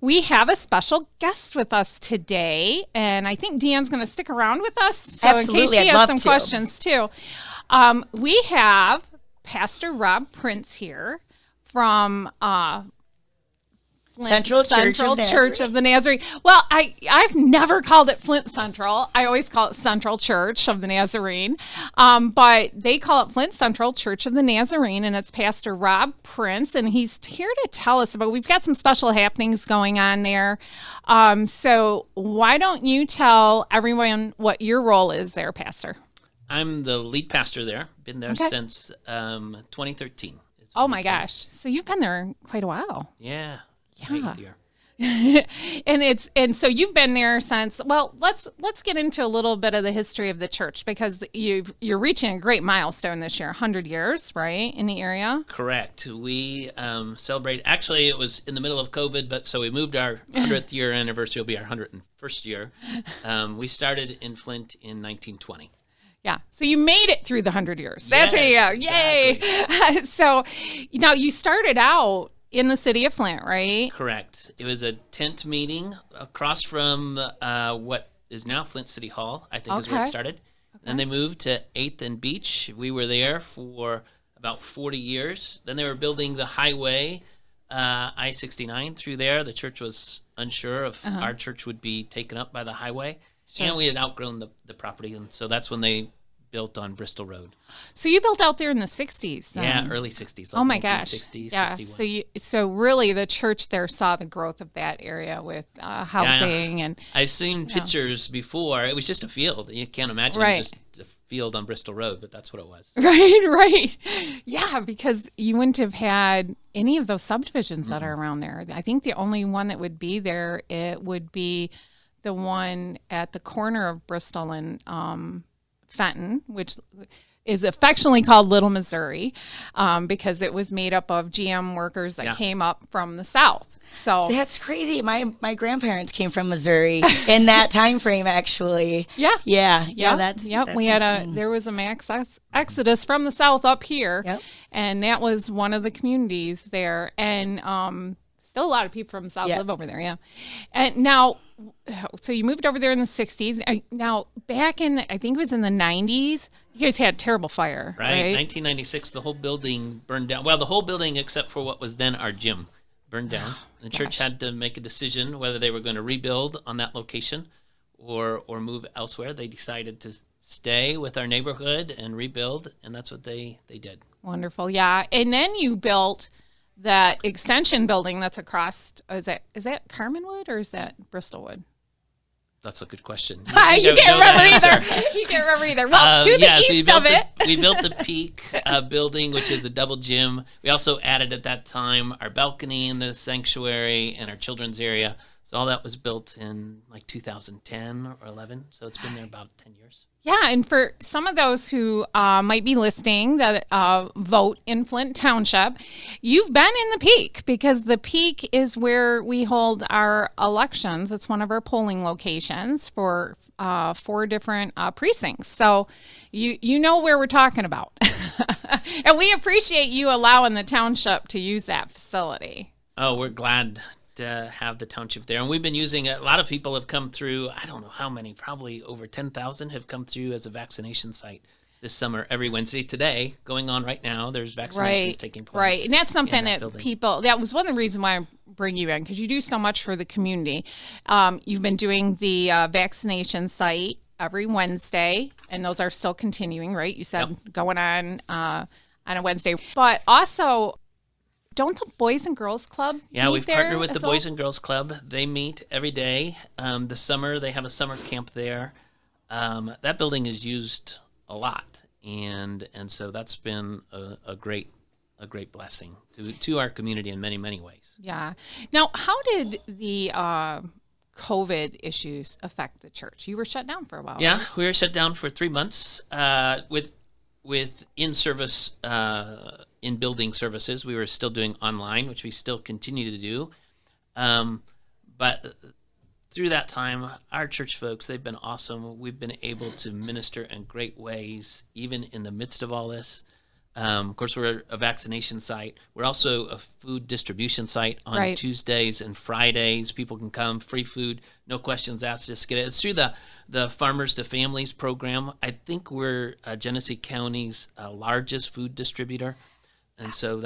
We have a special guest with us today, and I think Dionne's going to stick around with us. So Absolutely, in case she I'd has love some to. questions too. We have Pastor Rob Prince here from Flint Central Church of the Nazarene. Well, I've never called it Flint Central. I always call it Central Church of the Nazarene. But they call it Flint Central Church of the Nazarene, and it's Pastor Rob Prince, and he's here to tell us about, we've got some special happenings going on there. So why don't you tell everyone what your role is there, Pastor? I'm the lead pastor there. Been there since 2013. Oh my gosh. So you've been there quite a while. Yeah. Yeah. 8th year. and so you've been there since, well, let's get into a little bit of the history of the church, because you're reaching a great milestone this year, 100 years, right, in the area? Correct. We celebrate, actually it was in the middle of COVID, but so we moved our 100th year anniversary, will be our 101st year. We started in Flint in 1920. Yeah. So you made it through the 100 years. That's where you go. Yay. Exactly. So now you started out in the city of Flint, right? Correct. It was a tent meeting across from what is now Flint City Hall, I think is where it started. Then they moved to 8th and Beach. We were there for about 40 years. Then they were building the highway, I-69 through there. The church was unsure if our church would be taken up by the highway. Sure. And we had outgrown the property, and so that's when they built on Bristol Road. So you built out there in the 60s then? Yeah, early 60s. Like oh my gosh. 60s, yeah. 61. So really the church there saw the growth of that area with housing and I've seen pictures before. It was just a field. You can't imagine it was just a field on Bristol Road, but that's what it was. Right. Yeah, because you wouldn't have had any of those subdivisions that are around there. I think the only one that would be there, it would be the one at the corner of Bristol and Fenton, which is affectionately called Little Missouri, because it was made up of GM workers that came up from the South. So that's crazy. My grandparents came from Missouri in that time frame, actually. Yeah. That's we had there was a mass exodus from the South up here, and that was one of the communities there, and still a lot of people from the South live over there. Yeah, and now. So you moved over there in the 60s. Now, back in, I think it was in the 90s, you guys had terrible fire, right? 1996, the whole building burned down. Well, the whole building except for what was then our gym burned down. The church had to make a decision whether they were going to rebuild on that location or move elsewhere. They decided to stay with our neighborhood and rebuild, and that's what they did. Wonderful, yeah. And then you built that extension building that's across, is that Carmenwood or is that Bristolwood? That's a good question. You can't remember either. You can't remember either. Well, to the east of it. We built the Peak building, which is a double gym. We also added at that time our balcony in the sanctuary and our children's area. So all that was built in like 2010 or 11. So it's been there about 10 years. Yeah, and for some of those who might be listening that vote in Flint Township, you've been in the Peak, because the Peak is where we hold our elections. It's one of our polling locations for 4 different precincts. So you know where we're talking about. And we appreciate you allowing the township to use that facility. Oh, we're glad to have the township there, and we've been using it. A lot of people have come through. I don't know how many, probably over 10,000 have come through as a vaccination site this summer. Every Wednesday, today going on right now, there's vaccinations taking place, right? And that's something that building. People, that was one of the reasons why I bring you in, because you do so much for the community. You've been doing the vaccination site every Wednesday, and those are still continuing, right? You said going on a Wednesday, but also, don't the Boys and Girls Club we've there partnered with the well? Boys and Girls Club. They meet every day. The summer, they have a summer camp there. That building is used a lot, and so that's been a great blessing to our community in many, many ways. Yeah. Now, how did the COVID issues affect the church? You were shut down for a while. Yeah, right? we were shut down for 3 months with in-service, in-building services. We were still doing online, which we still continue to do. But through that time, our church folks, they've been awesome. We've been able to minister in great ways, even in the midst of all this. Of course, we're a vaccination site. We're also a food distribution site on Tuesdays and Fridays. People can come, free food, no questions asked, just get it. It's through the Farmers to Families program. I think we're Genesee County's largest food distributor. And so